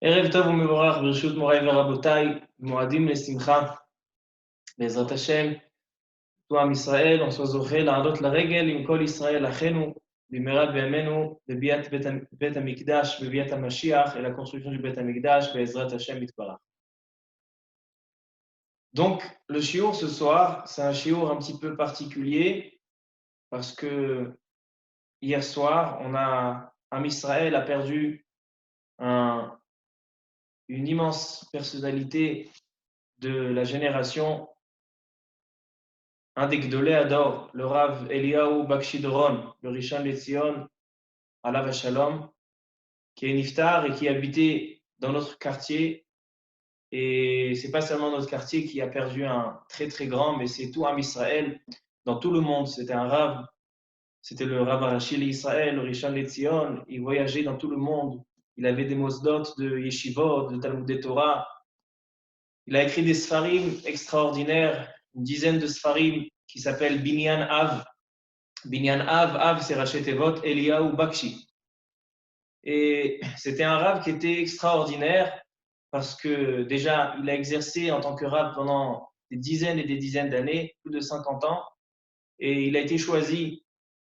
ערב טוב ומבורך ברשות מוריי ורבותיי, מועדים לשמחה, בעזרת השם, tout עם ישראל, on soit זוכה לעלות לרגל עם כל ישראל אחינו, במהרה בימינו, בביאת בית המקדש, בביאת המשיח, et la construction du בית המקדש, בעזרת השם יתברך. Donc, le shiur ce soir, c'est un shiur un petit peu particulier, parce que hier soir, Am Israël a perdu une immense personnalité de la génération, un des Gdolei Hador, le Rav Eliyahu Bakshi Doron, le Rishon LeZion, Alav Shalom, qui est niftar et qui habitait dans notre quartier. Et c'est pas seulement notre quartier qui a perdu un très très grand, mais c'est tout Am Israël, dans tout le monde. C'était un Rav, c'était le Rav Arashi Israël, le Rishon LeZion. Il voyageait dans tout le monde. Il avait des mosdot de yeshivot, de Talmud Torah. Il a écrit des sfarim extraordinaires, une dizaine de sfarim qui s'appellent Binyan Av. Binyan Av, Av c'est Raché Tevot, Eliyahu Bakshi. Et c'était un rab qui était extraordinaire parce que déjà, il a exercé en tant que rab pendant des dizaines et des dizaines d'années, plus de 50 ans, et il a été choisi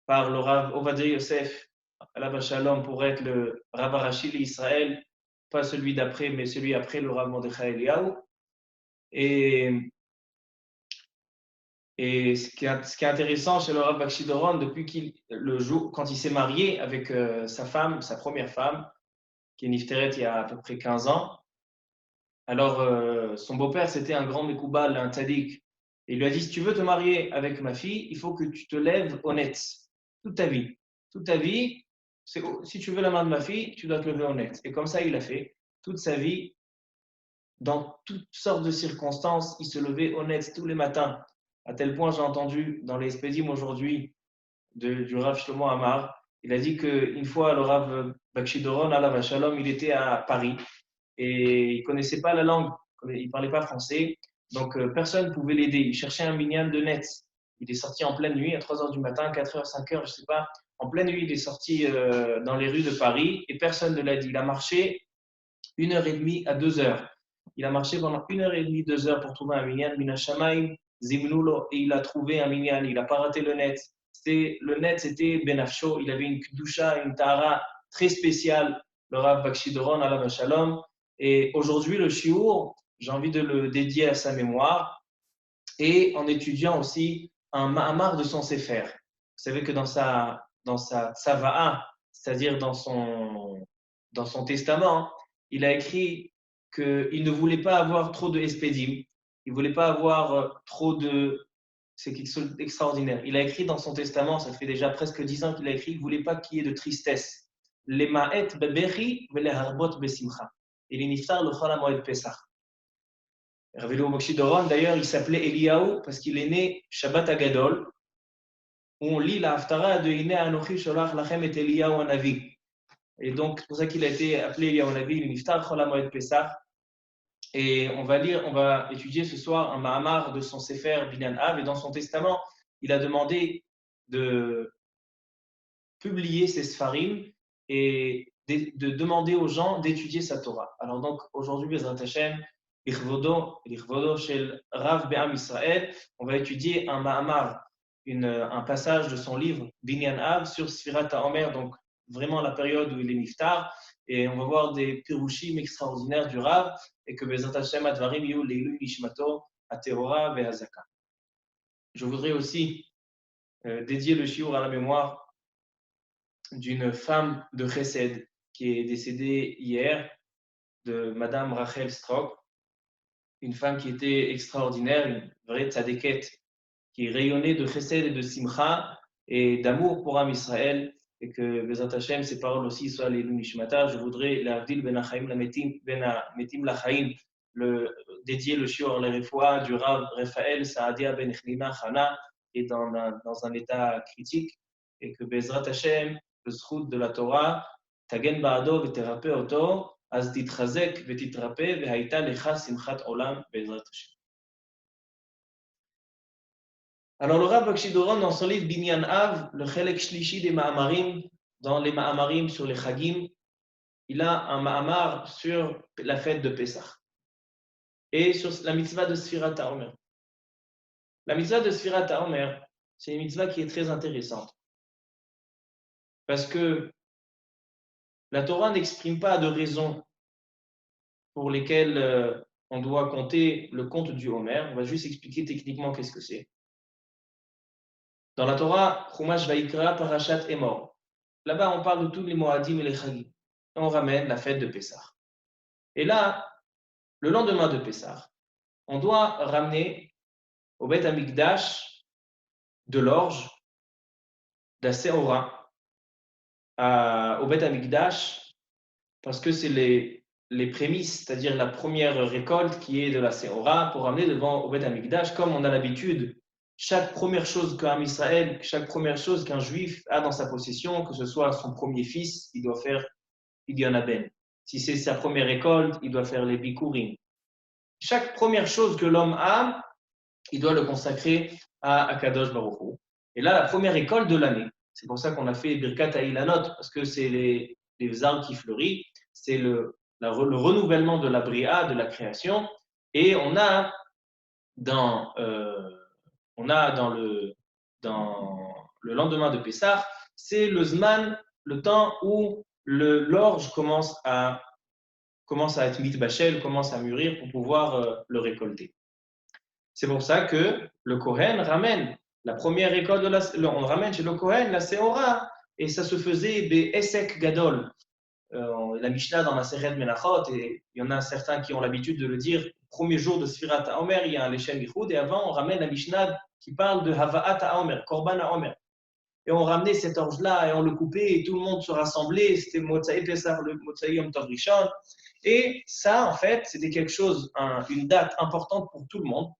par le Rav Ovadia Yosef, Alav Shalom, pour être le Rav Arashi d'Israël, pas celui d'après, mais celui après, le Rav Mordechai Eliyahu. Et ce qui est intéressant chez le Rav Bakshi Doron, depuis quand il s'est marié avec sa femme, sa première femme, qui est Nifteret il y a à peu près 15 ans, alors son beau-père, c'était un grand Mekoubal, un tzaddik. Et il lui a dit, si tu veux te marier avec ma fille, il faut que tu te lèves honnête, toute ta vie. Toute ta vie, si tu veux la main de ma fille, tu dois te lever honnête. Et comme ça, il a fait toute sa vie, dans toutes sortes de circonstances, il se levait honnête tous les matins. À tel point, j'ai entendu dans les Spédim aujourd'hui du Rav Shlomo Amar, il a dit qu'une fois, le Rav Bakshi Doron, Alav Shalom, il était à Paris et il ne connaissait pas la langue, il ne parlait pas français, donc personne ne pouvait l'aider. Il cherchait un minyan de net. Il est sorti en pleine nuit, à 3 h du matin, 4 h, 5 h, je ne sais pas. En pleine nuit, il est sorti dans les rues de Paris et personne ne l'a dit. Il a marché 1 h 30 à 2 h. Il a marché pendant 1 h 30, 2 h pour trouver un minyan, Mina Shamaim, Zimnulo, et il a trouvé un minyan. Il n'a pas raté le net. Le net, c'était Benafsho. Il avait une Kdusha, une Tahara très spéciale, le Rav Bakshi Doron, Alav Shalom. Et aujourd'hui, le shiur, j'ai envie de le dédier à sa mémoire et en étudiant aussi un ma'amar de son sefer. Vous savez que dans sa tsava'a, c'est-à-dire dans son testament, il a écrit qu'il ne voulait pas avoir trop de espédim, il ne voulait pas avoir trop de... C'est quelque chose d'extraordinaire. Il a écrit dans son testament, ça fait déjà presque 10 ans qu'il a écrit, il ne voulait pas qu'il y ait de tristesse. Les ma'et bebechi ve les harbot besimcha. Il est niftar le chol hamoed Pesach. Rav Eliyahu Bakshi Doron, d'ailleurs, il s'appelait Eliyahu parce qu'il est né Shabbat Agadol, où on lit la haftara de Ine Anochi Sholach Lachem et Eliyahu Hanavi. Et donc, c'est pour ça qu'il a été appelé Eliyahu Hanavi, il est niftar chol hamoed Pesach. Et on va étudier ce soir un Mahamar de son Sefer Binyan Av, et dans son testament, il a demandé de publier ses Sfarim et de demander aux gens d'étudier sa Torah. Alors donc, aujourd'hui, Bezrat Hashem, l'Ichvodo shel Rav Be'am Israël, on va étudier un Mahamar, un passage de son livre Binyan Av sur Sfirat HaOmer, donc vraiment la période où il est niftar, et on va voir des pirushim extraordinaires du Rav, et que Bezrat Hashem Advarim Yu Leilu Nishmato Aterora Ve'azaka. Je voudrais aussi dédier le shiur à la mémoire d'une femme de Chesed qui est décédée hier, de Madame Rachel Strock, une femme qui était extraordinaire, une vraie tzadéket, qui rayonnait de Chesed et de Simcha et d'amour pour Am Israël, et que Bezrat Hashem, ses paroles aussi soient les Nishmata. Je voudrais l'Avdil ben Achaim la Metim Lachaim, dédier le shiur les Refoua du Rav Raphaël Saadia ben Chlina Chana, est dans un état critique, et que Bezrat Hashem, le zchut de la Torah, Tagen Ba'ado v'terapé oto, az titchazek v'titrapé v'haïta lecha simchat olam Bezrat Hashem. Alors, le Rav Bakshi Doron, dans son livre Binyan Av, le Chelek Shlishi des Ma'amarim, dans les Ma'amarim sur les Chagim, il a un ma'amar sur la fête de Pessah et sur la mitzvah de Sfirat HaOmer. La mitzvah de Sfirat HaOmer, c'est une mitzvah qui est très intéressante parce que la Torah n'exprime pas de raisons pour lesquelles on doit compter le compte du Homer. On va juste expliquer techniquement qu'est-ce que c'est. Dans la Torah, Chumash Vaikra, Parashat Emor. Là-bas, on parle de tous les Moadim et les Chagim. On ramène la fête de Pessah. Et là, le lendemain de Pessah, on doit ramener au Beth Amikdash de l'orge, de la Seora, au Beth Amikdash, parce que c'est les prémices, c'est-à-dire la première récolte qui est de la Seora, pour ramener devant au Beth Amikdash, comme on a l'habitude. Chaque première chose qu'un Israël, chaque première chose qu'un juif a dans sa possession, que ce soit son premier fils, il doit faire Pidyon Ben. Si c'est sa première récolte, il doit faire les Bikurim. Chaque première chose que l'homme a, il doit le consacrer à Akadosh Baruch Hu. Et là, la première récolte de l'année. C'est pour ça qu'on a fait Birkat Ha'ilanot, parce que c'est les arbres qui fleurissent, c'est le renouvellement de la Bria, de la création. Et on a dans le lendemain de Pessah, c'est le Zman, le temps où l'orge commence à être mitbachel, commence à mûrir pour pouvoir le récolter. C'est pour ça que le Kohen ramène la première récolte on ramène chez le Kohen la Seora, et ça se faisait des Esek Gadol. La Mishnah dans Maseret Menachot, et il y en a certains qui ont l'habitude de le dire, premier jour de Sfirat HaOmer, il y a un Leshem Yichud, et avant on ramène la Mishnah qui parle de Hava'at HaOmer, Korban HaOmer. Et on ramenait cet orge-là et on le coupait et tout le monde se rassemblait, c'était Motzaï Pesach, le Motzaï Yom Tov Rishon. Et ça, en fait, c'était quelque chose, une date importante pour tout le monde,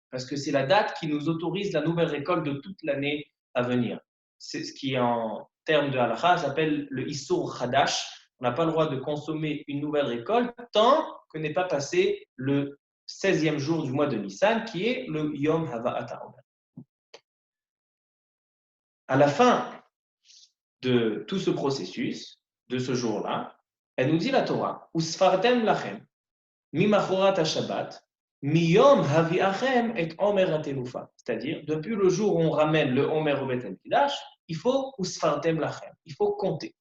parce que c'est la date qui nous autorise la nouvelle récolte de toute l'année à venir. C'est ce qui, en termes de halakha, s'appelle le Issur Chadash. On n'a pas le droit de consommer une nouvelle récolte tant que n'est pas passé le 16e jour du mois de Nissan, qui est le Yom Hava'at HaOmer. À la fin de tout ce processus, de ce jour-là, elle nous dit la Torah, Usfartem lachem, mimachorat Shabbat, miyom haviachem et omer atenufa. C'est-à-dire, depuis le jour où on ramène le omer au Beth Amikdash, il faut Usfartem lachem, il faut compter.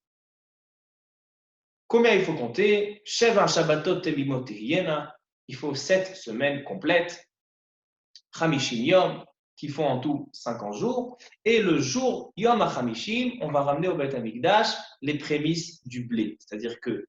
Combien il faut compter? Sheva Shabbatot telimot tehiyena, il faut 7 semaines complètes, Chamishim yom, qui font en tout 50 jours. Et le jour Yom HaChamishim, on va ramener au Beth Amikdash les prémices du blé. C'est-à-dire qu'il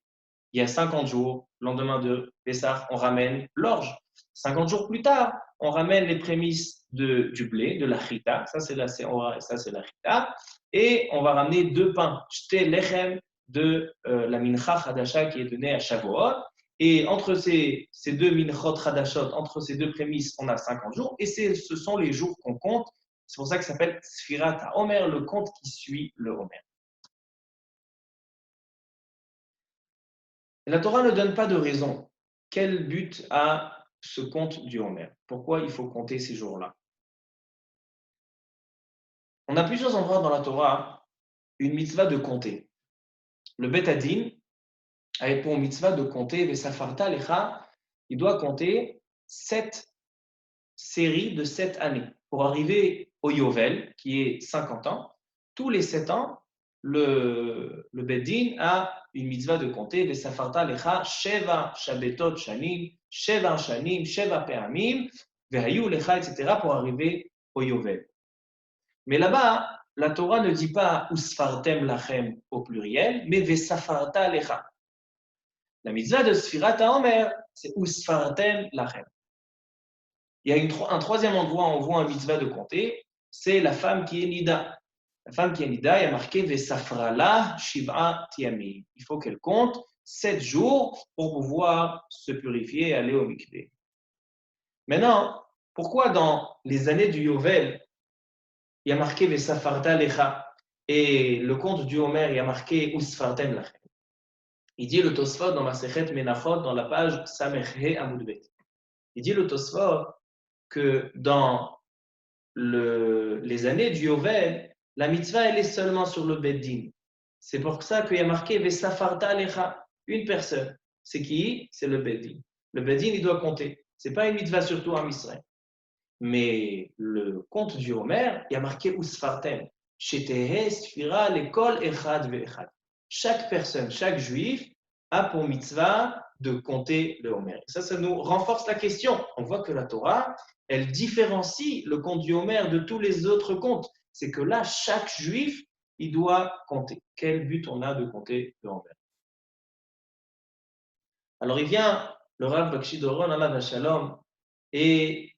y a 50 jours, lendemain de Pessah, on ramène l'orge. 50 jours plus tard, on ramène les prémices du blé, de la chita. Ça, c'est la seora et ça, c'est la chita. Et on va ramener 2 pains, shte lechem, de la mincha chadasha qui est donnée à Shavuot. Et entre ces deux minchot hadashot, entre ces deux prémices, on a 50 jours. Et ce sont les jours qu'on compte. C'est pour ça que ça s'appelle Sfirat HaOmer, le compte qui suit le Homer. La Torah ne donne pas de raison. Quel but a ce compte du Homer? Pourquoi il faut compter ces jours-là? On a plusieurs endroits dans la Torah une mitzvah de compter. Le Bet Hadin a pour mitzvah de compter, Vesafarta Lecha, il doit compter 7 séries de 7 années pour arriver au Yovel, qui est 50 ans. Tous les 7 ans, le Beddin a une mitzvah de compter, Vesafarta Lecha, Sheva Shabetot Shanim, Sheva Shanim, Sheva Pe'amim, Vehayu Lecha, etc., pour arriver au Yovel. Mais là-bas, la Torah ne dit pas Usfartem Lachem au pluriel, mais Vesafarta Lecha. La mitzvah de Sfirat HaOmer, c'est Usfartem Lachem. Il y a un troisième endroit où on voit un mitzvah de compter, c'est la femme qui est Nida. La femme qui est Nida, il y a marqué Vesafrala Shiv'a Tiamim. Il faut qu'elle compte 7 jours pour pouvoir se purifier et aller au mikveh. Maintenant, pourquoi dans les années du Yovel, il y a marqué Vesafarta Lecha et le compte du Homer, il y a marqué Usfartem Lachem? Il dit le Tosfot dans Masechet Menachot, dans la page Samechhe Amudbet. Il dit le Tosfot que dans les années du Yovel, la mitzvah, elle est seulement sur le Beddin. C'est pour ça qu'il y a marqué Vesafarta Lecha. une personne. C'est qui? C'est le Bedin. Le Bedin, il doit compter. Ce n'est pas une mitzvah surtout en Israël. Mais le compte du Homer, il y a marqué Usfartem. Shetehe, Sfira, l'école, Echad, Ve'echad. Chaque personne, chaque juif a pour mitzvah de compter le Homer. Ça nous renforce la question. On voit que la Torah, elle différencie le compte du Homer de tous les autres comptes. C'est que là, chaque juif, il doit compter. Quel but on a de compter le Homer? Alors, il vient, le Rav Bakshi Doron, Allah Shalom, et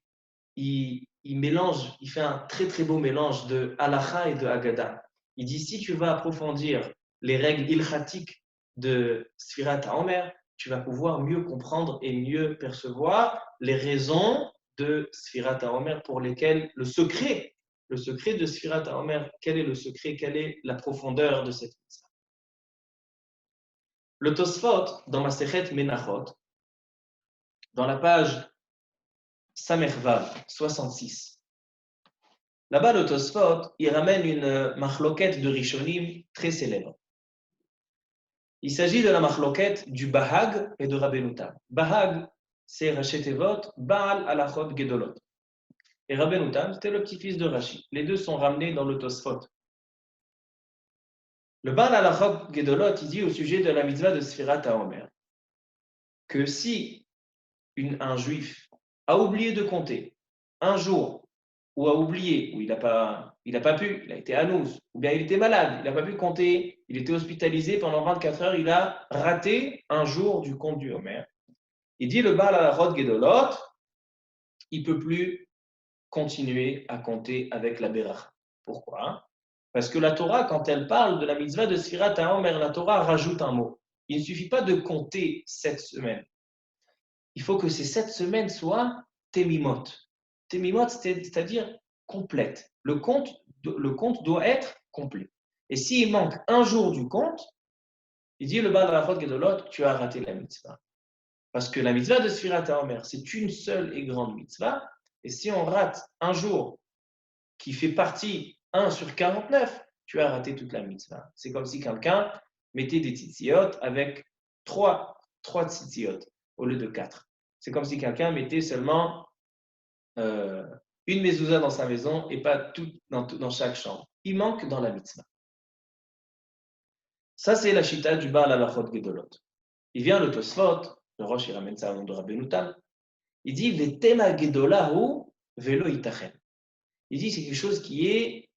il mélange, il fait un très très beau mélange de halacha et de Haggadah. Il dit, si tu vas approfondir les règles ilchatiques de Sfirat HaOmer, tu vas pouvoir mieux comprendre et mieux percevoir les raisons de Sfirat HaOmer pour lesquelles le secret de Sfirat HaOmer, quel est le secret, quelle est la profondeur de cette mitzvah. Le Tosfot, dans Masechet Menachot, dans la page Samervav 66, là-bas, le Tosfot, il ramène une machloket de Rishonim très célèbre. Il s'agit de la machloket du Bahag et de Rabbeinu Tam. Bahag, c'est Rashi Tevot, Baal Alachot Gedolot. Et Rabbeinu Tam, c'était le petit-fils de Rashi. Les deux sont ramenés dans le Tosfot. Le Baal Alachot Gedolot, il dit au sujet de la mitzvah de Sfirat HaOmer que si un juif a oublié de compter un jour, ou a oublié, ou il n'a pas pu, il a été anous, ou bien il était malade, il n'a pas pu compter, il était hospitalisé pendant 24 heures, il a raté un jour du compte du Homer. Il dit le Baal Alachot Gedolot, il ne peut plus continuer à compter avec la Beracha. Pourquoi? Parce que la Torah, quand elle parle de la mitzvah de Sfirat HaOmer, la Torah rajoute un mot. Il ne suffit pas de compter 7 semaines. Il faut que ces 7 semaines soient temimot. Temimot, c'est-à-dire complète. Le compte doit être complet. Et s'il manque un jour du compte, il dit le Baal Alachot Gedolot, tu as raté la mitzvah. Parce que la mitzvah de Sfirat HaOmer, c'est une seule et grande mitzvah. Et si on rate un jour qui fait partie 1 sur 49, tu as raté toute la mitzvah. C'est comme si quelqu'un mettait des tzitzit avec 3 tzitzit au lieu de 4. C'est comme si quelqu'un mettait seulement une mezouza dans sa maison et pas tout dans chaque chambre. Il manque dans la mitzvah. Ça, c'est la chita du Baal Alachot Gedolot. Il vient le Tosfot, le Rosh, il ramène ça au nom de Rabbeinu Tam. Il dit Vetema Gedolahu velo itachen. Il dit c'est quelque chose qui est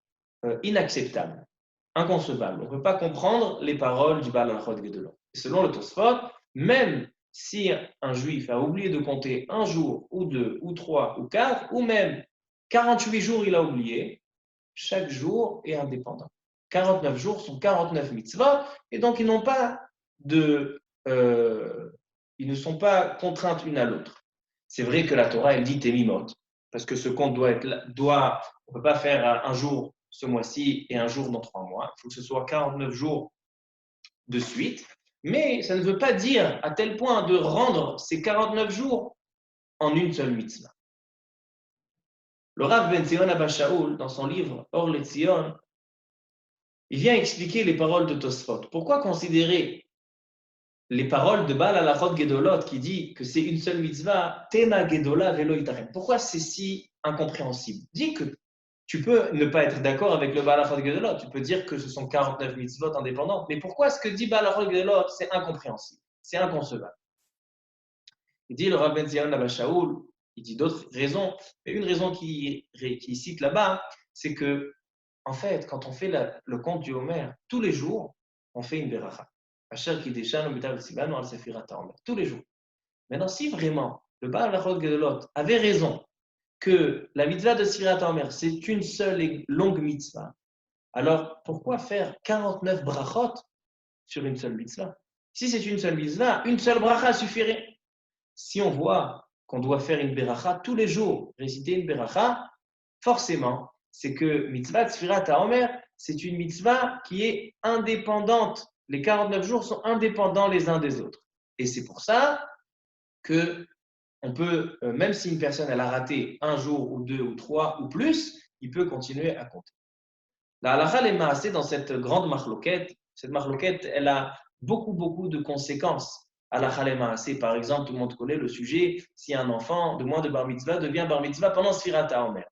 inacceptable, inconcevable. On ne peut pas comprendre les paroles du Baal Alachot Gedolot. Et selon le Tosfot, même si un juif a oublié de compter un jour, ou 2, ou 3, ou 4, ou même 48 jours il a oublié, chaque jour est indépendant. 49 jours sont 49 mitzvot, et donc ils ne sont pas contraintes l'une à l'autre. C'est vrai que la Torah, elle dit temimot, parce que ce compte on ne peut pas faire un jour ce mois-ci et un jour dans 3 mois. Il faut que ce soit 49 jours de suite. Mais ça ne veut pas dire à tel point de rendre ces 49 jours en une seule mitzvah. Le Rav Ben Zion Abba Shaul, dans son livre Or Letzion, il vient expliquer les paroles de Tosfot. Pourquoi considérer les paroles de Baal Alachot Gedolot qui dit que c'est une seule mitzvah, Tema Gedola Velo Itachen? Pourquoi c'est si incompréhensible? Dis que tu peux ne pas être d'accord avec le Baal Alachot Gedolot, tu peux dire que ce sont 49 mitzvot indépendantes, mais pourquoi ce que dit Baal Alachot Gedolot, c'est incompréhensible, c'est inconcevable? Il dit le Rav Ben Zion Abba Shaul, il dit d'autres raisons, mais une raison qu'il cite là-bas, c'est que en fait, quand on fait le compte du Homer, tous les jours, on fait une beracha. Tous les jours. Maintenant, si vraiment le Baal Alachot Gedolot avait raison que la mitzvah de Sfirat HaOmer, c'est une seule et longue mitzvah, alors pourquoi faire 49 brachot sur une seule mitzvah? Si c'est une seule mitzvah, une seule bracha suffirait. Si on voit qu'on doit faire une beracha tous les jours, réciter une beracha, forcément, c'est que mitzvah Sfirat HaOmer, c'est une mitzvah qui est indépendante. Les 49 jours sont indépendants les uns des autres. Et c'est pour ça que on peut, même si une personne elle a raté un jour ou 2 ou 3 ou plus, il peut continuer à compter. La halakha est maasée dans cette grande marloquette. Cette marloquette, elle a beaucoup de conséquences à la Khalema. C'est par exemple, tout le monde connaît le sujet, si un enfant de moins de bar mitzvah devient bar mitzvah pendant Sfirat HaOmer.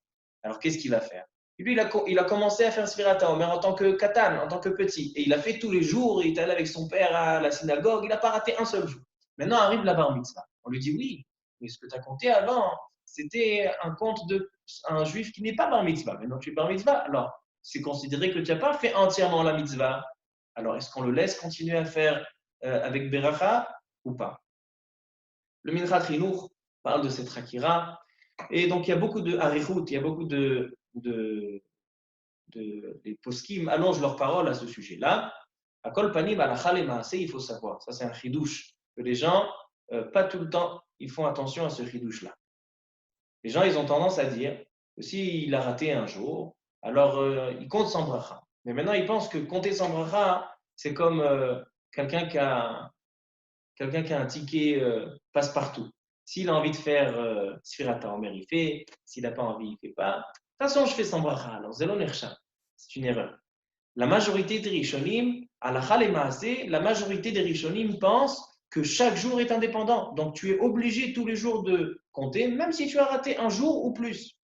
Alors qu'est-ce qu'il va faire? Et lui, il a commencé à faire Sfirat HaOmer en tant que katan, en tant que petit. Et il a fait tous les jours, il est allé avec son père à la synagogue, il n'a pas raté un seul jour. Maintenant arrive la bar mitzvah. On lui dit oui, mais ce que tu as compté avant, c'était un compte d'un juif qui n'est pas bar mitzvah. Maintenant tu es bar mitzvah, alors c'est considéré que tu n'as pas fait entièrement la mitzvah. Alors est-ce qu'on le laisse continuer à faire avec Beracha ou pas? Le Minchat Chinour parle de cette Hakira. Et donc, il y a beaucoup de harichut, il y a beaucoup les poskim allongent leurs paroles à ce sujet-là. À Kol Panim, à la Khalemaase, il faut savoir. Ça, c'est un chidouche que les gens, pas tout le temps, ils font attention à ce chidouche-là. Les gens, ils ont tendance à dire que s'il a raté un jour, alors il compte sans bracha. Mais maintenant, ils pensent que compter sans bracha, c'est comme quelqu'un qui a un ticket passe-partout. S'il a envie de faire Sfirat HaOmer, il fait. S'il n'a pas envie, il ne fait pas. De toute façon, je fais sans bracha. Alors, Zelon Ercha. C'est une erreur. La majorité des Rishonim, à la Khalemaase, la majorité des Rishonim pensent que chaque jour est indépendant. Donc, tu es obligé tous les jours de compter, même si tu as raté un jour ou plus.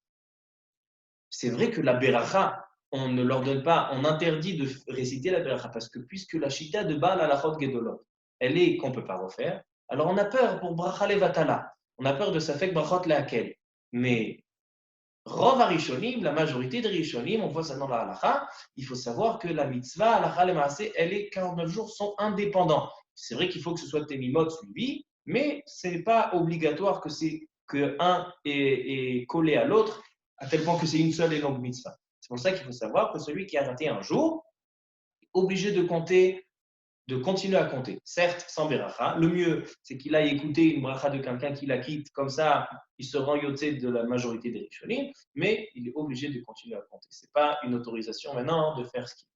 C'est vrai que la Beracha, on ne leur donne pas, on interdit de réciter la Beracha, parce que puisque la Shita de Baal Halachot Gedolot, elle est qu'on ne peut pas refaire, alors on a peur pour Bracha Levatala, on a peur de Safek Brachot Leakel. Mais Rov Rishonim, la majorité des Rishonim, on voit ça dans la Halacha, il faut savoir que la mitzvah, Halacha Lemaaseh, elle est 49 jours sont indépendants. C'est vrai qu'il faut que ce soit tes mimotes suivis, mais ce n'est pas obligatoire que un est collé à l'autre, à tel point que c'est une seule et longue mitzvah. C'est pour ça qu'il faut savoir que celui qui a raté un jour est obligé de compter, de continuer à compter. Certes, sans beracha. Le mieux, c'est qu'il aille écouter une bracha de quelqu'un qui la quitte. Comme ça, il se rend yotzé de la majorité des rishonim, mais il est obligé de continuer à compter. Ce n'est pas une autorisation maintenant de faire ce qu'il veut.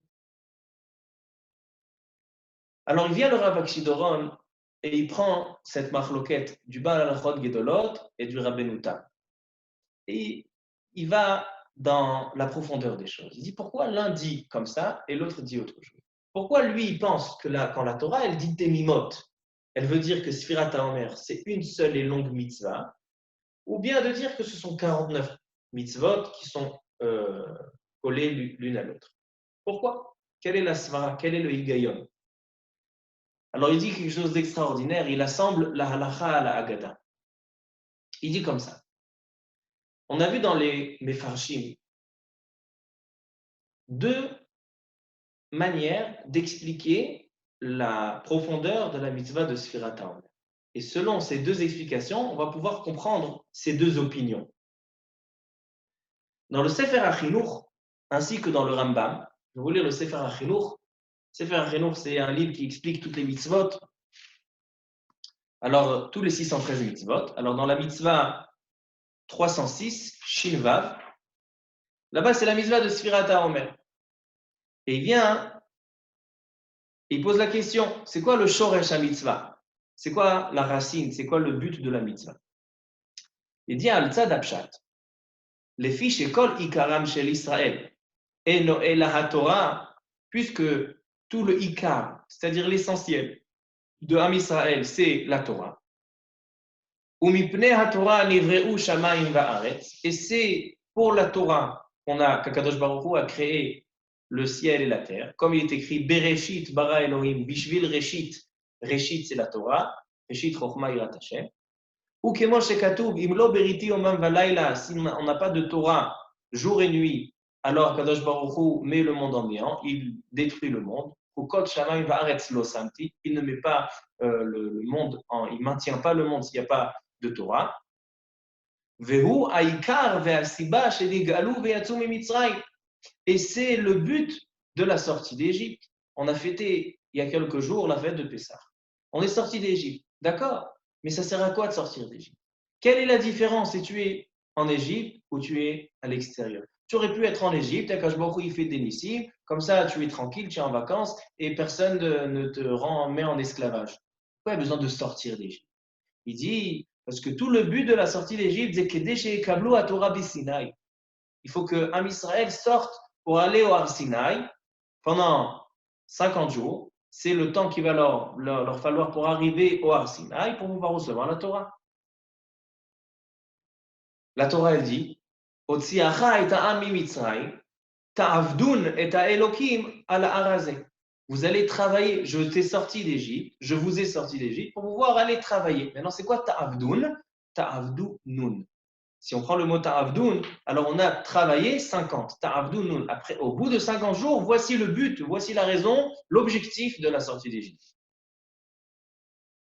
Alors, il vient le Rav Akshidoron et il prend cette marloquette du Baal Halachot Gedolot et du Rabbeinu Tam. Et il va dans la profondeur des choses. Il dit pourquoi l'un dit comme ça et l'autre dit autre chose. Pourquoi lui, il pense que là, quand la Torah, elle dit Temimot, elle veut dire que Sfirat HaOmer, c'est une seule et longue mitzvah, ou bien de dire que ce sont 49 mitzvot qui sont collées l'une à l'autre. Pourquoi? Quelle est la svara? Quel est le higayon? Alors, il dit quelque chose d'extraordinaire. Il assemble la halacha à la Haggadah. Il dit comme ça. On a vu dans les Mefarshim deux manières d'expliquer la profondeur de la mitzvah de Sfirat HaOmer. Et selon ces deux explications, on va pouvoir comprendre ces deux opinions. Dans le Sefer HaChinuch, ainsi que dans le Rambam, je vais vous lire le Sefer HaChinuch. Sefer HaChinuch, c'est un livre qui explique toutes les mitzvot. Alors, tous les 613 mitzvot. Alors, dans la mitzvah 306, Shinvav, là-bas, c'est la mitzvah de Sfirat HaOmer. Et il vient, il pose la question, c'est quoi le Shoresh HaMitzvah? C'est quoi la racine? C'est quoi le but de la mitzvah? Il dit Al-Tzad Apshat, les fiches école Ikaram shel Israël, et la Torah, puisque tout le Ikar, c'est-à-dire l'essentiel de Am Israël, c'est la Torah. Et c'est pour la Torah qu'Akadosh Baruch Hu a créé le ciel et la terre. Comme il est écrit Bereshit bara Elohim bishvil Reshit. Reshit, c'est la Torah. Reshit Chochma Yirat Hashem. Ou kemo shekatuv imlo beriti omam valayla. Si on n'a pas de Torah jour et nuit, alors Akadosh Baruch Hu met le monde en néant. Il détruit le monde. Ukot shamayim va'aretz lo samti. Il ne met pas le monde, il ne maintient pas le monde s'il n'y a pas de Torah. Et c'est le but de la sortie d'Égypte. On a fêté il y a quelques jours la fête de Pessah. On est sorti d'Égypte, d'accord? Mais ça sert à quoi de sortir d'Égypte? Quelle est la différence si tu es en Égypte ou tu es à l'extérieur? Tu aurais pu être en Égypte, Akash Baruch Hu, il fait des missiles, comme ça tu es tranquille, tu es en vacances et personne ne te met en esclavage. Pourquoi il y a besoin de sortir d'Égypte? Il dit, parce que tout le but de la sortie d'Égypte, c'est que déchet Kablo à Torah Sinaï. Il faut que Am Israël sorte pour aller au Har Sinaï pendant 50 jours. c'est le temps qu'il va leur falloir pour arriver au Har Sinaï pour pouvoir recevoir la Torah. La Torah, elle dit Otziacha et ha'am mitzrayim, ta'avdun et ha'elokim ala harazeh. Vous allez travailler, je t'ai sorti d'Égypte, je vous ai sorti d'Égypte pour pouvoir aller travailler. Maintenant, c'est quoi ta'avdun? Ta'avdunun. Si on prend le mot ta'avdun, alors on a travaillé 50. Ta'avdunun. Après, au bout de 50 jours, voici le but, voici la raison, l'objectif de la sortie d'Égypte.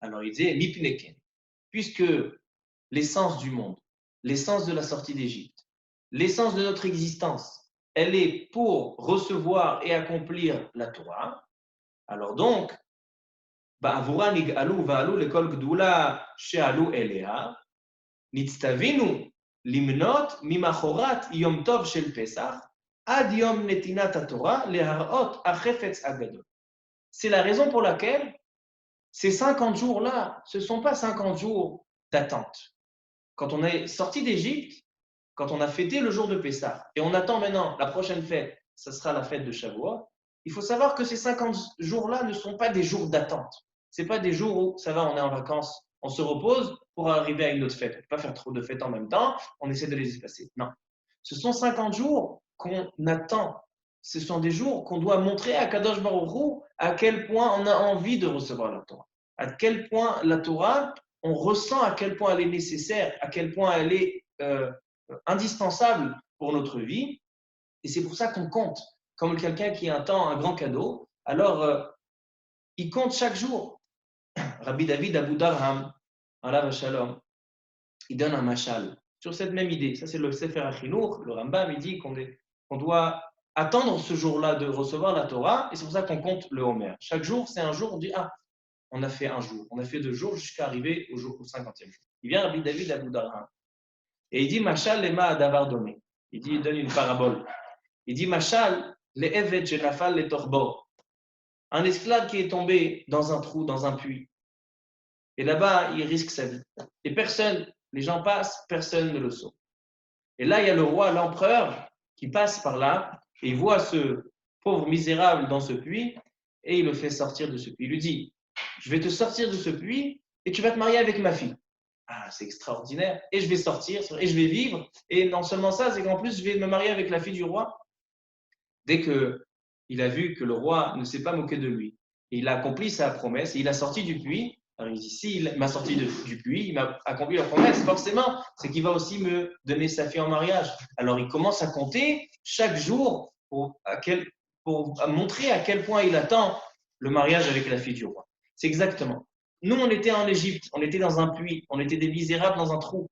Alors il dit mipneken, puisque l'essence du monde, l'essence de la sortie d'Égypte, l'essence de notre existence, elle est pour recevoir et accomplir la Torah. Alors donc, בעבורה נגאלו ועלו לכל גדולה שעלו אליה, נצטווינו למנות ממחרת יום טוב של פסח, עד יום נתינת התורה, להראות החפץ הגדול. C'est la raison pour laquelle ces 50 jours-là, ce ne sont pas 50 jours d'attente. Quand on est sorti d'Égypte, quand on a fêté le jour de Pessah, et on attend maintenant la prochaine fête, ce sera la fête de Shavuot, il faut savoir que ces 50 jours-là ne sont pas des jours d'attente. Ce n'est pas des jours où, ça va, on est en vacances, on se repose pour arriver à une autre fête. On ne peut pas faire trop de fêtes en même temps, on essaie de les espacer. Non. Ce sont 50 jours qu'on attend. Ce sont des jours qu'on doit montrer à Kadosh Baruch Hu à quel point on a envie de recevoir la Torah. À quel point la Torah, on ressent à quel point elle est nécessaire, à quel point elle est indispensable pour notre vie. Et c'est pour ça qu'on compte. Comme quelqu'un qui attend un grand cadeau, alors il compte chaque jour. Rabbi David Abu Darham, alav shalom, il donne un mashal sur cette même idée. Ça, c'est le Sefer HaChinuch, le Rambam, il dit qu'on doit attendre ce jour-là de recevoir la Torah, et c'est pour ça qu'on compte le Homer. Chaque jour, c'est un jour, on dit, ah, on a fait un jour, on a fait 2 jours jusqu'à arriver au 50e jour. Il vient Rabbi David Abu Darham, et il dit, mashal lema adavar domé. Il donne une parabole. Il dit, mashal le evet shenafal le torbo. Un esclave qui est tombé dans un trou, dans un puits. Et là-bas, il risque sa vie. Et personne, les gens passent, personne ne le sauve. Et là, il y a le roi, l'empereur, qui passe par là, et il voit ce pauvre misérable dans ce puits, et il le fait sortir de ce puits. Il lui dit, je vais te sortir de ce puits, et tu vas te marier avec ma fille. Ah, c'est extraordinaire. Et je vais sortir, et je vais vivre. Et non seulement ça, c'est qu'en plus, je vais me marier avec la fille du roi. Dès qu'il a vu que le roi ne s'est pas moqué de lui, et il a accompli sa promesse, et il a sorti du puits. Alors il dit, s'il m'a sorti du puits, il m'a accompli la promesse, forcément, c'est qu'il va aussi me donner sa fille en mariage. Alors il commence à compter chaque jour pour montrer à quel point il attend le mariage avec la fille du roi. C'est exactement. Nous, on était en Égypte, on était dans un puits, on était des misérables dans un trou.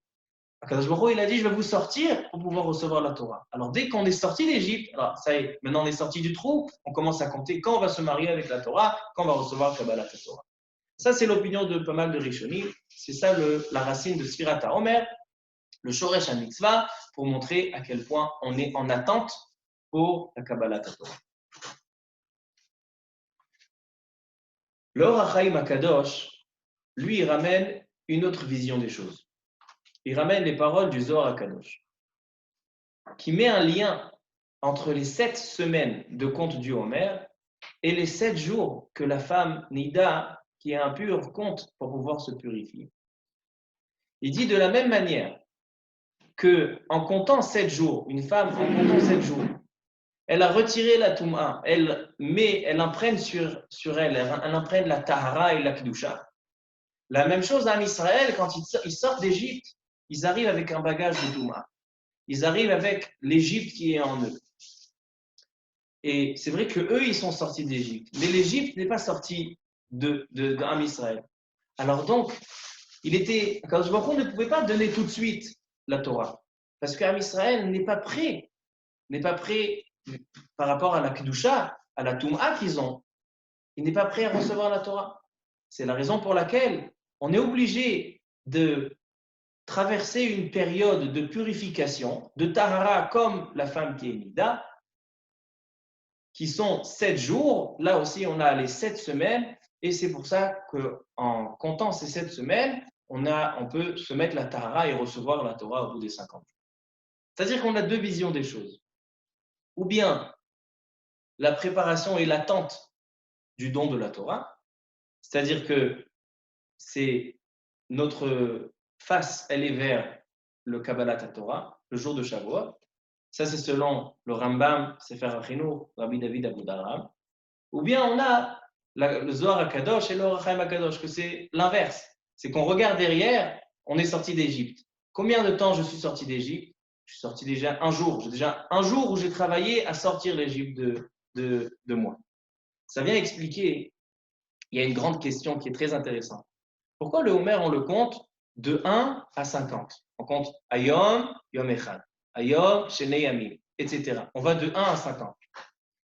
Akadosh Baruch Hu, il a dit, je vais vous sortir pour pouvoir recevoir la Torah. Alors, dès qu'on est sorti d'Égypte, alors ça y est, maintenant on est sorti du trou, on commence à compter quand on va se marier avec la Torah, quand on va recevoir Kabbalat Torah. Ça, c'est l'opinion de pas mal de Rishonim. C'est ça la racine de Sfirat HaOmer, le Shoresh HaMitzvah, pour montrer à quel point on est en attente pour la Kabbalat Torah. Le Or HaChaim HaKadosh, lui, il ramène une autre vision des choses. Il ramène les paroles du Zohar HaKadosh, qui met un lien entre les 7 semaines de compte du Homer et les 7 jours que la femme Nida, qui est impure, compte pour pouvoir se purifier. Il dit de la même manière que en comptant 7 jours, une femme, en comptant 7 jours, elle a retiré la Touma, elle imprègne sur elle, elle imprègne la Tahara et la Kedusha. La même chose en Israël, quand ils sortent d'Égypte, ils arrivent avec un bagage de Touma. Ils arrivent avec l'Égypte qui est en eux. Et c'est vrai qu'eux, ils sont sortis d'Égypte. Mais l'Égypte n'est pas sortie d'Am Israël. Alors donc, Kadosh Baruch Hu ne pouvait pas donner tout de suite la Torah. Parce qu'Am Israël n'est pas prêt par rapport à la Kedusha, à la Touma qu'ils ont. Il n'est pas prêt à recevoir la Torah. C'est la raison pour laquelle on est obligé de traverser une période de purification, de Tahara comme la femme qui est Nida, qui sont 7 jours. Là aussi, on a les 7 semaines, et c'est pour ça qu'en comptant ces 7 semaines, on peut se mettre la Tahara et recevoir la Torah au bout des 50 jours. C'est-à-dire qu'on a 2 visions des choses. Ou bien la préparation et l'attente du don de la Torah, c'est-à-dire que c'est notre face, elle est vers le Kabbalat Torah, le jour de Shavuot. Ça, c'est selon le Rambam, Sefer Achinour, Rabbi David Abudarham. Ou bien on a le Zohar HaKadosh et le Or HaChaim HaKadosh, que c'est l'inverse. C'est qu'on regarde derrière, on est sorti d'Égypte. Combien de temps je suis sorti d'Égypte? Je suis sorti déjà un jour. J'ai déjà un jour où j'ai travaillé à sortir l'Égypte de moi. Ça vient expliquer, il y a une grande question qui est très intéressante. Pourquoi le Homer, on le compte de 1 à 50? On compte Ayom, Yom Echad, Ayom, Shenei Yamim, etc. On va de 1 à 50.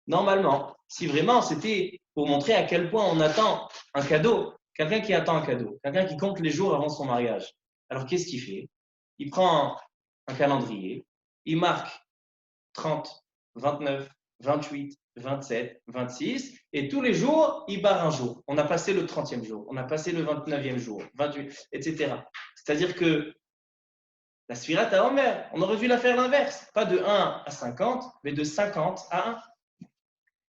Normalement, si vraiment c'était pour montrer à quel point on attend un cadeau, quelqu'un qui attend un cadeau, quelqu'un qui compte les jours avant son mariage, alors qu'est-ce qu'il fait? Il prend un calendrier, il marque 30, 29, 28, 27, 26, et tous les jours, il barre un jour. On a passé le 30e jour, on a passé le 29e jour, 28, etc. C'est-à-dire que la Sfirat à Omer, on aurait dû la faire l'inverse, pas de 1 à 50, mais de 50 à 1.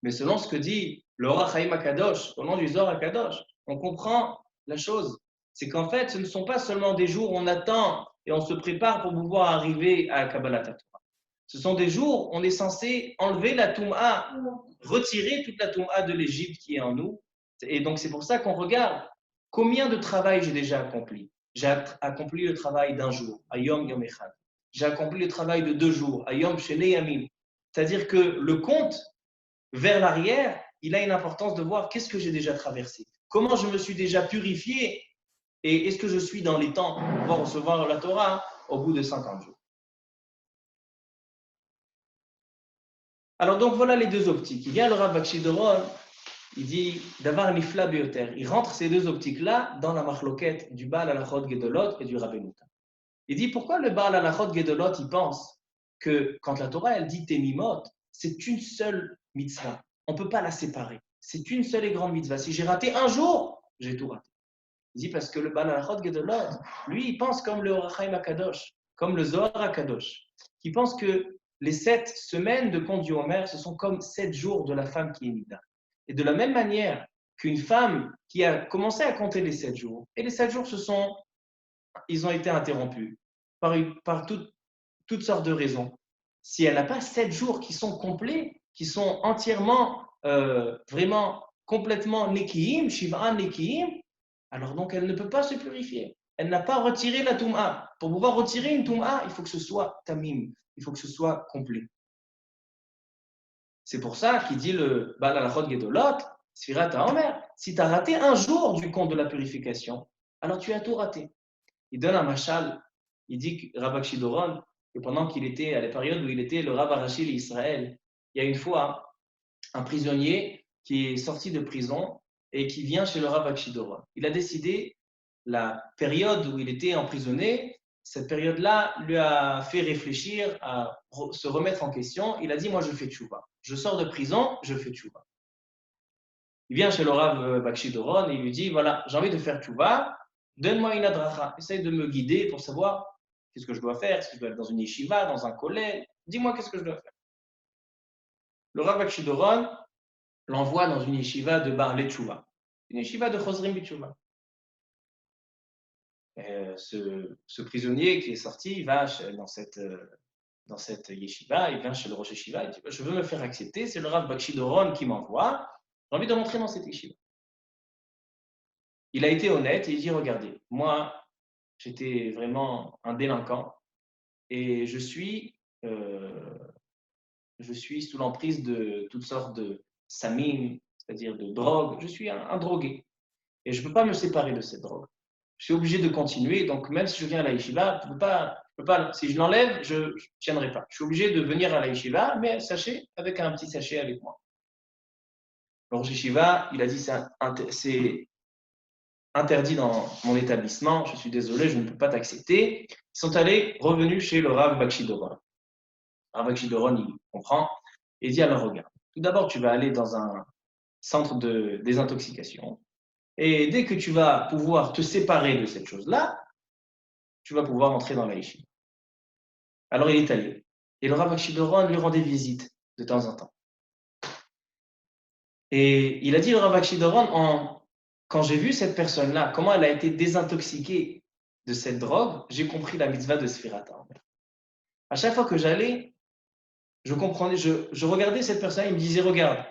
Mais selon ce que dit le Or HaChaim HaKadosh, au nom du Zohar HaKadosh, on comprend la chose. C'est qu'en fait, ce ne sont pas seulement des jours où on attend et on se prépare pour pouvoir arriver à Kabbalat Torah. Ce sont des jours où on est censé enlever la Toum'a, retirer toute la Toum'a de l'Égypte qui est en nous. Et donc, c'est pour ça qu'on regarde combien de travail j'ai déjà accompli. J'ai accompli le travail d'un jour, Ayom Yom Echad. J'ai accompli le travail de 2 jours, Ayom Shenei Yamim. C'est-à-dire que le compte vers l'arrière, il a une importance de voir qu'est-ce que j'ai déjà traversé, comment je me suis déjà purifié et est-ce que je suis dans les temps pour pouvoir recevoir la Torah au bout de 50 jours. Alors donc voilà les deux optiques. Il y a le Rav Bakshi Doron, il dit Davar Nifla Bioter. Il rentre ces deux optiques-là dans la marloquette du Baal Alachot Gedolot et du Rabbenuta. Il dit pourquoi le Baal Alachot Gedolot il pense que quand la Torah elle dit Temimot, c'est une seule mitzvah. On ne peut pas la séparer. C'est une seule et grande mitzvah. Si j'ai raté un jour, j'ai tout raté. Il dit parce que le Baal Alachot Gedolot, lui, il pense comme le Or HaChaim HaKadosh, comme le Zohar HaKadosh, qui pense que les 7 semaines de compte du Homer, ce sont comme 7 jours de la femme qui est nida. Et de la même manière qu'une femme qui a commencé à compter les 7 jours, et les 7 jours, ils ont été interrompus par toutes sortes de raisons. Si elle n'a pas 7 jours qui sont complets, qui sont entièrement, vraiment, complètement nekiim, shiv'an nekiim, alors donc elle ne peut pas se purifier. Elle n'a pas retiré la toum'a. Pour pouvoir retirer une toum'a, il faut que ce soit tamim, il faut que ce soit complet. C'est pour ça qu'il dit le Baal Alachot Gedolot, Sfirat HaOmer, si tu as raté un jour du compte de la purification, alors tu as tout raté. Il donne un machal, il dit que Rav Bakshi Doron, que pendant qu'il était, à la période où il était le Rav Arashi d'Israël, il y a une fois un prisonnier qui est sorti de prison et qui vient chez le Rav Bakshi Doron. Il a décidé, la période où il était emprisonné, cette période-là lui a fait réfléchir, à se remettre en question. Il a dit, moi je fais tchouva. Je sors de prison, je fais tchouva. Il vient chez le Rav Bakshi Doron et il lui dit, voilà, j'ai envie de faire tchouva, donne-moi une adracha, essaye de me guider pour savoir qu'est-ce que je dois faire, est-ce que je dois être dans une yeshiva, dans un collège, dis-moi qu'est-ce que je dois faire. Le Rav Bakshi Doron l'envoie dans une yeshiva de Bar Tchouva, une yeshiva de Chosrim B'Tchouva. Ce prisonnier qui est sorti, il va dans cette yeshiva, il vient chez le Rosh Yeshiva, il dit je veux me faire accepter, c'est le Rav Bakshi Doron qui m'envoie, j'ai envie de rentrer dans cette yeshiva. Il a été honnête et il dit regardez, moi j'étais vraiment un délinquant et je suis sous l'emprise de toutes sortes de samim, c'est-à-dire de drogue, je suis un drogué et je ne peux pas me séparer de cette drogue. Je suis obligé de continuer. Donc, même si je viens à la yeshiva, je peux pas, si je l'enlève, je ne tiendrai pas. Je suis obligé de venir à la yeshiva, mais sachez, avec un petit sachet avec moi. Le Rosh Yeshiva, il a dit c'est interdit dans mon établissement, je suis désolé, je ne peux pas t'accepter. Ils sont revenus chez le Rav Bakshi Doron. Rav Bakshi Doron, il comprend et dit alors regarde, tout d'abord, tu vas aller dans un centre de désintoxication. Et dès que tu vas pouvoir te séparer de cette chose-là, tu vas pouvoir entrer dans la yeshiva. Alors il est allé. Et le Rav Bakshi Doron lui rendait visite de temps en temps. Et il a dit, le Rav Doron, quand j'ai vu cette personne-là, comment elle a été désintoxiquée de cette drogue, j'ai compris la mitzvah de Sfirat HaOmer. À chaque fois que j'allais, je comprenais, je regardais cette personne, il me disait, regarde,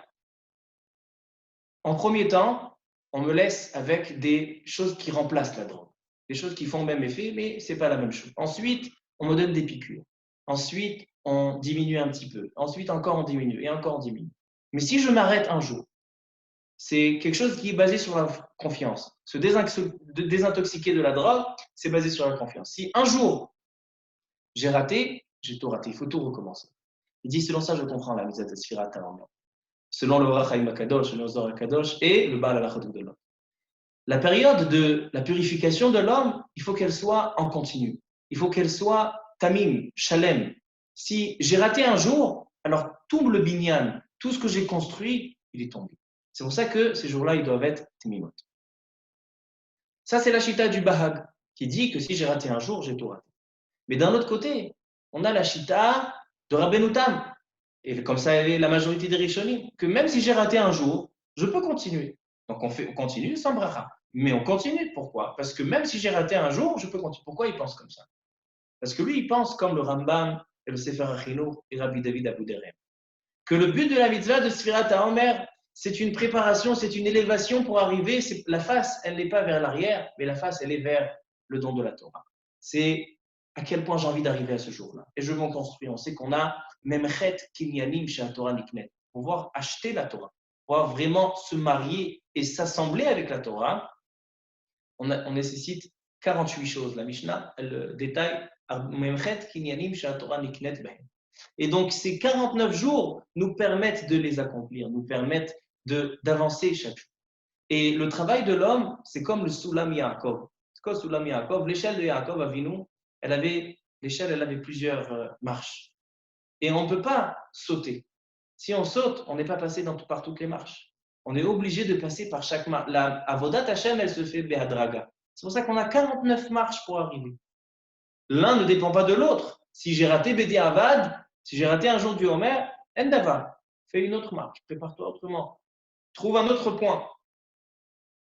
en premier temps, on me laisse avec des choses qui remplacent la drogue, des choses qui font le même effet, mais ce n'est pas la même chose. Ensuite, on me donne des piqûres. Ensuite, on diminue un petit peu. Ensuite, encore on diminue et encore on diminue. Mais si je m'arrête un jour, c'est quelque chose qui est basé sur la confiance. Se désintoxiquer de la drogue, c'est basé sur la confiance. Si un jour, j'ai raté, j'ai tout raté. Il faut tout recommencer. Il dit, selon ça, je comprends la mitzvah de Sfirat HaOmer. Selon le Orach Chaim HaKadosh, selon le Zohar HaKadosh et le Baal HaLachot de l'homme. La période de la purification de l'homme, il faut qu'elle soit en continu. Il faut qu'elle soit tamim, shalem. Si j'ai raté un jour, alors tout le binyan, tout ce que j'ai construit, il est tombé. C'est pour ça que ces jours-là, ils doivent être timimot. Ça, c'est la chita du Bahag, qui dit que si j'ai raté un jour, j'ai tout raté. Mais d'un autre côté, on a la chita de Rabbeinu Tam, et comme ça est la majorité des Rishonim, que même si j'ai raté un jour, je peux continuer. Donc on continue sans bracha. Mais on continue, pourquoi? Parce que même si j'ai raté un jour, je peux continuer. Pourquoi il pense comme ça? Parce que lui, il pense comme le Rambam et le Sefer HaChinuch et Rabbi David Abu Derem, que le but de la mitzvah de Sfirat HaOmer, c'est une préparation, c'est une élévation pour arriver. La face, elle n'est pas vers l'arrière, mais la face, elle est vers le don de la Torah. C'est à quel point j'ai envie d'arriver à ce jour-là. Et je m'en construis. On sait qu'on a Memchet Kinyanim chez Torah Niknet. Pouvoir acheter la Torah, pouvoir vraiment se marier et s'assembler avec la Torah, on nécessite 48 choses. La Mishnah, elle détaille Memchet Kinyanim chez Torah Niknet. Et donc, ces 49 jours nous permettent de les accomplir, nous permettent d'avancer chaque jour. Et le travail de l'homme, c'est comme le Sulam Yaakov. C'est quoi le Sulam Yaakov? L'échelle de Yaakov Avinu, l'échelle, elle avait plusieurs marches. Et on ne peut pas sauter. Si on saute, on n'est pas passé par toutes les marches. On est obligé de passer par chaque marche. La Avodat Hashem, elle se fait Behadraga. C'est pour ça qu'on a 49 marches pour arriver. L'un ne dépend pas de l'autre. Si j'ai raté Bedi Avad, si j'ai raté un jour du Homer, Endava, fais une autre marche, prépare-toi autrement. Trouve un autre point.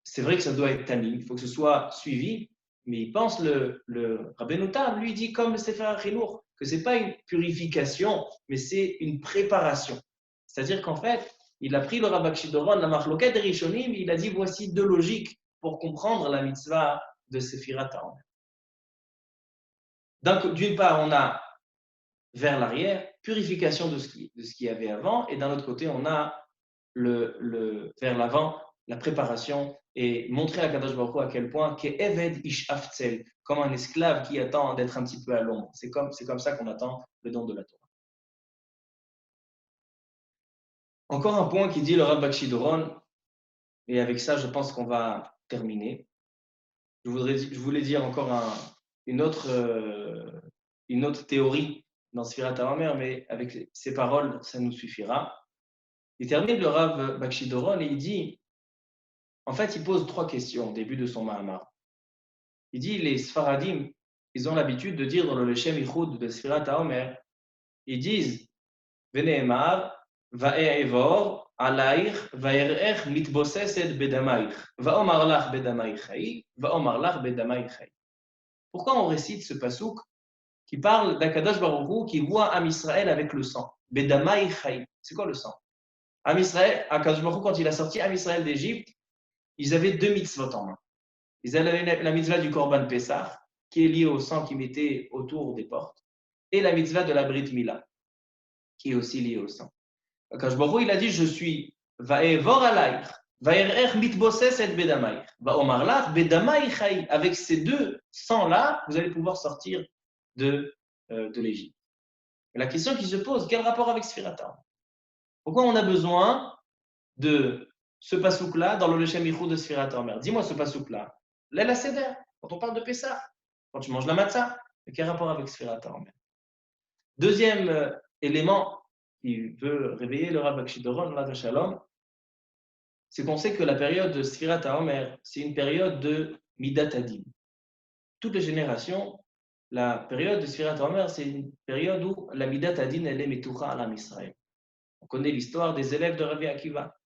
C'est vrai que ça doit être tamim, il faut que ce soit suivi, mais il pense le Rabbeinu Tam, lui dit comme le Sefer HaChinuch, que ce n'est pas une purification, mais c'est une préparation. C'est-à-dire qu'en fait, il a pris le Rav Doron, la Machloket des Rishonim, il a dit voici deux logiques pour comprendre la mitzvah de Sefirat HaOmer. D'une part, on a vers l'arrière, purification de ce qu'il y avait avant, et d'un autre côté, on a vers l'avant, la préparation, et montrer à Kadosh Baruch Hu à quel point qu'est Eved Ish Aftzel, comme un esclave qui attend d'être un petit peu à l'ombre. C'est comme ça qu'on attend le don de la Torah. Encore un point qui dit le Rav Bakshi Doron, et avec ça, je pense qu'on va terminer. Je voulais dire encore une autre théorie dans Sfirat HaOmer, mais avec ces paroles, ça nous suffira. Il termine le Rav Bakshi Doron et il dit, en fait, il pose trois questions au début de son Mahamar. Il dit, les Sfaradim, ils ont l'habitude de dire dans le Leshem Ichud de Sfirat HaOmer, ils disent, Veneemar, Va'e'evor, Alaich, Va'erech mitboseset bedamaich, Va'omar lach bedamaich, Va'omar lach bedamaich. Pourquoi on récite ce pasouk qui parle d'Akadosh Baruch Hu qui voit Am Israël avec le sang? Bedamaich. C'est quoi le sang? Am Israël, Akadosh Baruch Hu, quand il a sorti Am Israël d'Égypte, ils avaient deux mitzvot en main. Ils avaient la mitzvah du Korban Pessah, qui est liée au sang qu'ils mettaient autour des portes, et la mitzvah de la Brit Mila, qui est aussi liée au sang. Akadosh Baruch Hu, il a dit, je suis Va'evor alaych, Va'erech mitboses et bedamaich, Va'omar lach bedamaich. Avec ces deux sangs-là, vous allez pouvoir sortir de l'Égypte. La question qui se pose, quel rapport avec Sfirat HaOmer? Pourquoi on a besoin de ce pasouk-là dans le Leshem Ichud de Sfirat HaOmer? Dis-moi ce pasouk-là. L'El Seder, quand on parle de Pessah, quand tu manges la matzah, quel rapport avec Sfirat HaOmer? Deuxième élément qui veut réveiller le Rav Bakshi Doron, la Shalom, c'est qu'on sait que la période de Sfirat HaOmer, c'est une période de Midat Adin. Toutes les générations, la période de Sfirat HaOmer, c'est une période où la Midat Adin, elle est Metucha à l'Am Israël. On connaît l'histoire des élèves de Rabbi Akiva.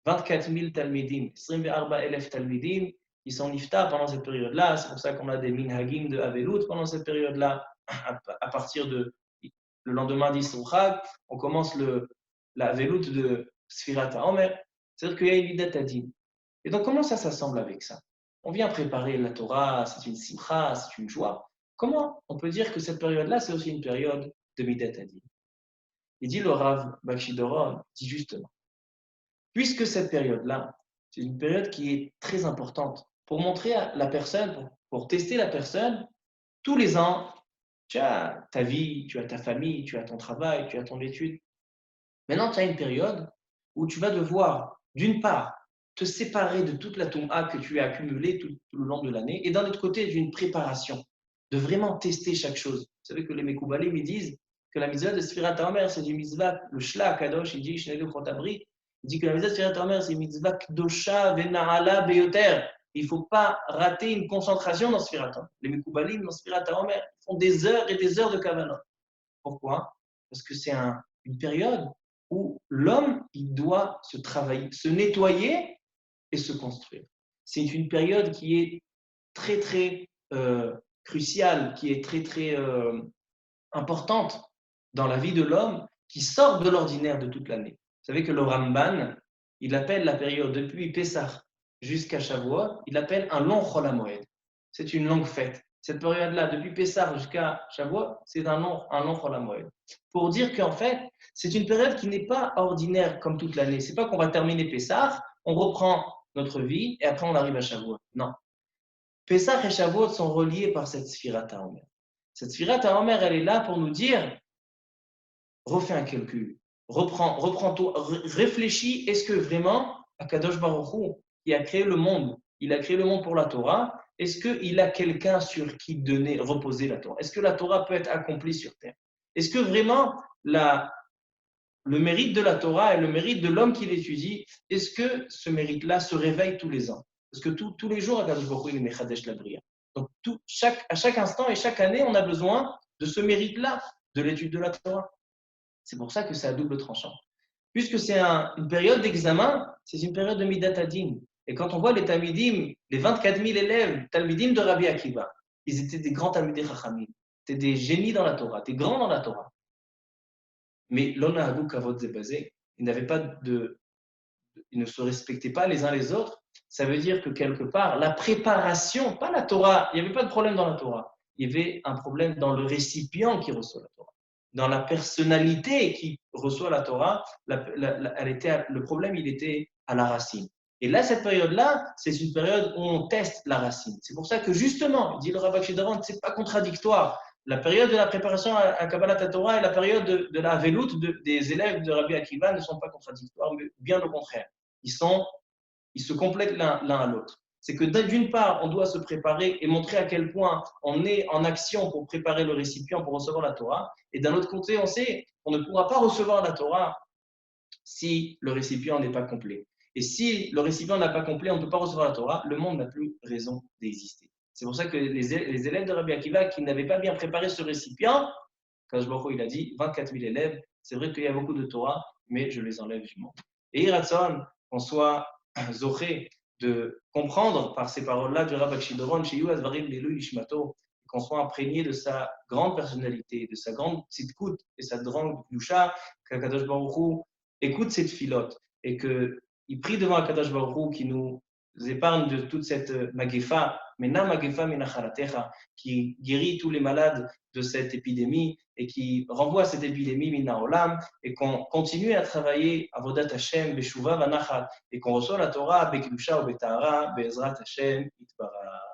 24 000 talmidim, 24,000 talmidim, qui sont nifta pendant cette période-là. C'est pour ça qu'on a des minhagim de Avelut pendant cette période-là. À partir de le lendemain d'Isrouchag, on commence la Avelut de Sfirat HaOmer. C'est-à-dire qu'il y a une Midat Adin. Et donc, comment ça s'assemble avec ça? On vient préparer la Torah, c'est une simcha, c'est une joie. Comment on peut dire que cette période-là, c'est aussi une période de Midat Adin? Il dit le Rav Bakshi Doron, dit justement, puisque cette période-là, c'est une période qui est très importante pour montrer à la personne, pour tester la personne, tous les ans, tu as ta vie, tu as ta famille, tu as ton travail, tu as ton étude. Maintenant, tu as une période où tu vas devoir, d'une part, te séparer de toute la Toum'a que tu as accumulée tout le long de l'année, et d'un autre côté, d'une préparation, de vraiment tester chaque chose. Vous savez que les Mekoubalim, ils disent que la mitzvah de Sfirat HaOmer, c'est du mitzvah, le Shla Kadosh, il dit, Shnei Chotabri, il dit que la mitzvah de Sfirat HaOmer, c'est une mitzvah Kdosha Vena'ala Beyoter. Il ne faut pas rater une concentration dans Sfirat HaOmer. Les Mekoubalim, dans Sfirat HaOmer, font des heures et des heures de Kavanah. Pourquoi? Parce que c'est une période où l'homme, il doit se travailler, se nettoyer et se construire. C'est une période qui est très, très cruciale, qui est très, très importante dans la vie de l'homme, qui sort de l'ordinaire de toute l'année. Vous savez que le Ramban, il appelle la période depuis Pessah jusqu'à Shavuot, il appelle un long Chol HaMoed. C'est une longue fête. Cette période-là, depuis Pessah jusqu'à Shavuot, c'est un long Chol HaMoed. Pour dire qu'en fait, c'est une période qui n'est pas ordinaire comme toute l'année. C'est pas qu'on va terminer Pessah, on reprend notre vie et après on arrive à Shavuot. Non. Pessah et Shavuot sont reliés par cette Sfirat HaOmer. Cette Sfirat HaOmer, elle est là pour nous dire, refais un calcul, reprends tout, réfléchis, est-ce que vraiment, Akadosh Baruch Hu, qui a créé le monde, il a créé le monde pour la Torah, est-ce qu'il a quelqu'un sur qui reposer la Torah? Est-ce que la Torah peut être accomplie sur terre? Est-ce que vraiment le mérite de la Torah et le mérite de l'homme qui l'étudie, est-ce que ce mérite-là se réveille tous les ans? Parce que tous les jours, Akadosh Baruch Hu, il est Mechadesh la Bria. Donc, à chaque instant et chaque année, on a besoin de ce mérite-là, de l'étude de la Torah. C'est pour ça que c'est à double tranchant. Puisque c'est une période d'examen, c'est une période de Midat Adin. Et quand on voit les Talmidim, les 24 000 élèves, Talmidim de Rabbi Akiva, ils étaient des grands Talmidei Chachamim, c'était des génies dans la Torah, des grands dans la Torah. Mais l'Ona Hagu Kavod Zebazé, ils ne se respectaient pas les uns les autres. Ça veut dire que quelque part, la préparation, pas la Torah, il n'y avait pas de problème dans la Torah. Il y avait un problème dans le récipient qui reçoit la Torah. Dans la personnalité qui reçoit la Torah, le problème, il était à la racine. Et là, cette période-là, c'est une période où on teste la racine. C'est pour ça que justement, dit le Rav Bakshi Doron, ce n'est pas contradictoire. La période de la préparation à Kabbalat Torah et la période de la veloute des élèves de Rabbi Akiva ne sont pas contradictoires, mais bien au contraire. Ils se complètent l'un à l'autre. C'est que d'une part, on doit se préparer et montrer à quel point on est en action pour préparer le récipient pour recevoir la Torah. Et d'un autre côté, on sait qu'on ne pourra pas recevoir la Torah si le récipient n'est pas complet. Et si le récipient n'est pas complet, on ne peut pas recevoir la Torah, le monde n'a plus raison d'exister. C'est pour ça que les élèves de Rabbi Akiva qui n'avaient pas bien préparé ce récipient, quand il a dit 24 000 élèves, c'est vrai qu'il y a beaucoup de Torah, mais je les enlève du monde. Et Iratson, qu'on soit zoché de comprendre par ces paroles-là du Rav Bakshi Doron, qu'on soit imprégné de sa grande personnalité, de sa grande tzidkout et sa grande doucha, qu'Akadosh Baruch Hu écoute cette filote et qu'il prie devant Akadosh Baruch Hu qui nous épargne de toute cette magefa, mena magefa minachalatecha, qui guérit tous les malades de cette épidémie et qui renvoie cette épidémie mina olam, et qu'on continue à travailler avodat Hashem beshuva vanachat et qu'on reçoit la Torah bekidusha ou betahara be'ezrat Hashem itbarach.